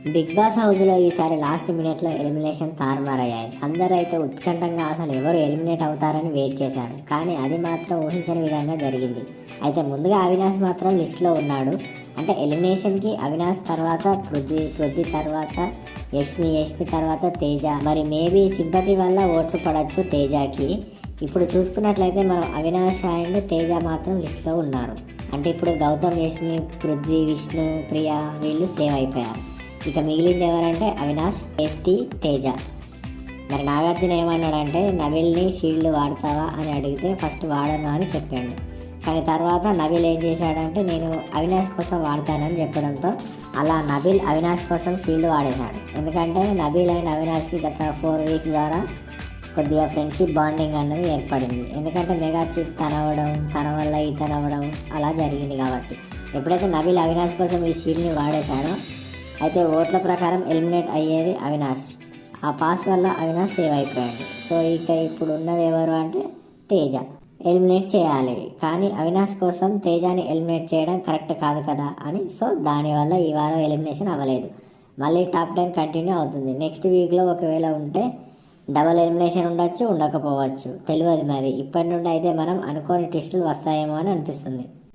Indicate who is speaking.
Speaker 1: Big boss హౌస్లో ఈసారి last మినిట్లో ఎలిమినేషన్ తారుమారయ్యాయి. అందరూ అయితే ఉత్కంఠంగా అసలు ఎవరు ఎలిమినేట్ అవుతారని వెయిట్ చేశారు. కానీ అది మాత్రం ఊహించని విధంగా జరిగింది. అయితే ముందుగా అవినాష్ మాత్రం లిస్ట్లో ఉన్నాడు. అంటే ఎలిమినేషన్కి అవినాష్ తర్వాత పృథ్వీ తర్వాత యష్మి తర్వాత తేజ. మరి మేబీ సింపతి వల్ల ఓట్లు పడవచ్చు తేజకి. ఇప్పుడు చూసుకున్నట్లయితే మనం అవినాష్ అండ్ తేజ మాత్రం లిస్ట్లో ఉన్నారు. అంటే ఇప్పుడు గౌతమ్, యష్మి, పృథ్వీ, విష్ణు, ప్రియా వీళ్ళు సేవ్ అయిపోయారు. ఇక మిగిలింది ఎవరంటే అవినాష్, టేస్టీ, తేజ. మరి నాగార్జున ఏమన్నాడంటే నవిల్ని షీల్డ్ వాడతావా అని అడిగితే ఫస్ట్ వాడను అని చెప్పాడు. కానీ తర్వాత నబిల్ ఏం చేశాడంటే నేను అవినాష్ కోసం వాడతానని చెప్పడంతో అలా నబిల్ అవినాష్ కోసం షీల్డ్ వాడేశాడు. ఎందుకంటే నబిల్ అండ్ అవినాష్కి గత 4 వీక్స్ ద్వారా కొద్దిగా ఫ్రెండ్షిప్ బాండింగ్ అన్నది ఏర్పడింది. ఎందుకంటే మెగా చీఫ్ తనవడం, తన వల్ల ఇతనవ్వడం అలా జరిగింది. కాబట్టి ఎప్పుడైతే నబిల్ అవినాష్ కోసం ఈ షీల్డ్ని వాడేశాడో అయితే ఓట్ల ప్రకారం ఎలిమినేట్ అయ్యేది అవినాష్. ఆ పాస్ వల్ల అవినాష్ సేవ్ అయిపోయాడు. సో ఇక ఇప్పుడు ఉన్నది ఎవరు అంటే తేజ. ఎలిమినేట్ చేయాలి, కానీ అవినాష్ కోసం తేజాని ఎలిమినేట్ చేయడం కరెక్ట్ కాదు కదా అని. సో దానివల్ల ఈ వారం ఎలిమినేషన్ అవ్వలేదు. మళ్ళీ టాప్ 10 కంటిన్యూ అవుతుంది. నెక్స్ట్ వీక్లో ఒకవేళ ఉంటే డబల్ ఎలిమినేషన్ ఉండొచ్చు, ఉండకపోవచ్చు, తెలియదు. మరి ఇప్పటి నుండి అయితే మనం అనుకోని ట్విస్టులు వస్తాయేమో అని అనిపిస్తుంది.